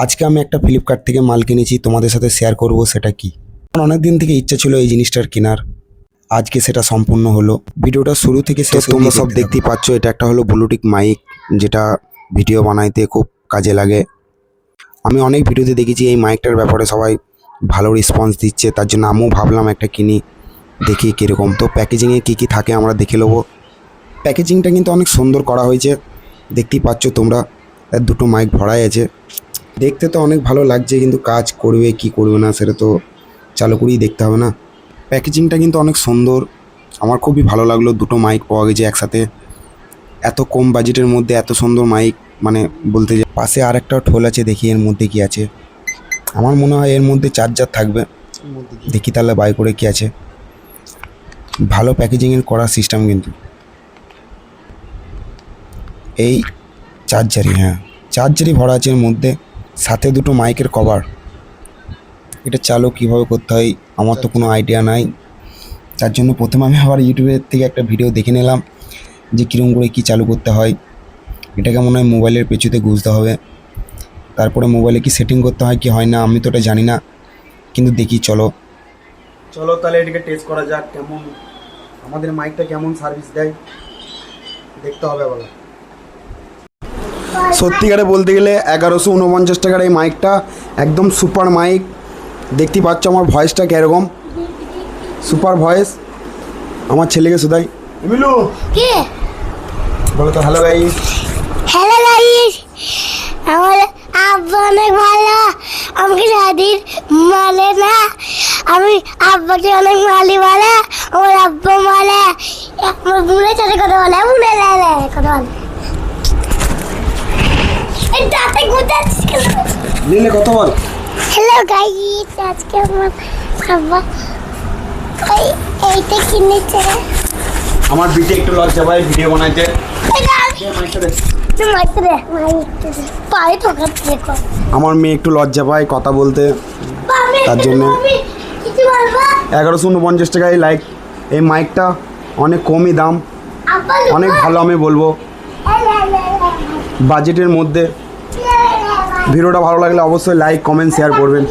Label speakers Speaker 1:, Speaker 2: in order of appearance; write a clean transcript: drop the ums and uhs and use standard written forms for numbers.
Speaker 1: আজকে আমি একটা ফ্লিপকার্ট থেকে মাল কিনেছি, তোমাদের সাথে শেয়ার করব সেটা কি। আমার অনেক দিন থেকে ইচ্ছা ছিল এই জিনিসটার কেনার, আজকে সেটা সম্পূর্ণ হলো। ভিডিওটা শুরু থেকে শেষ তোমরা সব দেখতেই পাচ্ছ। এটা একটা হলো ব্লুটুথ মাইক, যেটা ভিডিও বানাইতে খুব কাজে লাগে। আমি অনেক ভিডিওতে দেখেছি এই মাইকটার ব্যাপারে সবাই ভালো রেসপন্স দিচ্ছে, তার জন্য আমিও ভাবলাম একটা কিনি, দেখি কীরকম। তো প্যাকেজিংয়ে কী কী থাকে আমরা দেখে নেবো। প্যাকেজিংটা কিন্তু অনেক সুন্দর করা হয়েছে, দেখতেই পাচ্ছ তোমরা। এর দুটো মাইক ভরাই আছে, দেখতে তো অনেক ভালো লাগছে, কিন্তু কাজ করবে কি করবে না সেটা তো চালু করেই দেখতে হবে না। প্যাকেজিংটা কিন্তু অনেক সুন্দর, আমার খুবই ভালো লাগলো। দুটো মাইক পাওয়া গেছে একসাথে, এত কম বাজেটের মধ্যে এত সুন্দর মাইক, মানে বলতে যে পাশে আর একটা ঠোল আছে, দেখি এর মধ্যে কি আছে। আমার মনে হয় এর মধ্যে চার্জার থাকবে, দেখি তাহলে বাই করে কি আছে। ভালো প্যাকেজিংয়ের করা সিস্টেম কিন্তু। এই চার্জারই, হ্যাঁ চার্জারই ভরা আছে এর মধ্যে, সাথে দুটো মাইকের কভার। এটা চালু কীভাবে করতে হয় আমার তো কোনো আইডিয়া নাই, তার জন্য প্রথমে আমি আবার ইউটিউবের থেকে একটা ভিডিও দেখে নিলাম যে কীরকম করে কী চালু করতে হয়। এটাকে মনে হয় মোবাইলের পেছুতে গুঁজতে হবে, তারপরে মোবাইলে কি সেটিং করতে হয় কি হয় না আমি তো এটা জানি না, কিন্তু দেখি চলো
Speaker 2: তাহলে এটাকে টেস্ট করা যাক, কেমন আমাদের মাইকটা কেমন সার্ভিস দেয় দেখতে হবে বলো। সত্যিকারে বলতে গেলে 1149 টাকার এই মাইকটা একদম সুপার মাইক। দেখতেই পাচ্ছ আমার ভয়েসটা কীরকম, সুপার ভয়েস। আমার ছেলেকে শুধাই, মিলু
Speaker 3: কে
Speaker 2: বলো তো হ্যালো গাইস।
Speaker 3: হ্যালো গাইস, আমার আব্বা অনেক ভালো, আমাকে দাদির মানে না, আমি আব্বাকে অনেক মালি বলে, আমার আব্বা বলে, আমার বুড়ে সাথে কথা বলে, বুড়ে লে কথা বলে। এই দাঁতে গুঁজাচ্ছিস কেন?
Speaker 2: নিলে কত বল।
Speaker 3: হ্যালো গাইস, আজকে আমার আব্বা এইটা কিনেছে।
Speaker 2: আমার বিটে একটু লজ্জা পায় ভিডিও বানাইতে। আমার মেয়ে একটু লজ্জা পায় কথা বলতে, তার জন্য 1149 টাকায় লাইক এই মাইকটা অনেক কমই দাম, অনেক ভালো আমি বলবো, বাজেটের মধ্যে। ভিডিওটা ভালো লাগলে অবশ্যই লাইক কমেন্ট শেয়ার করবেন।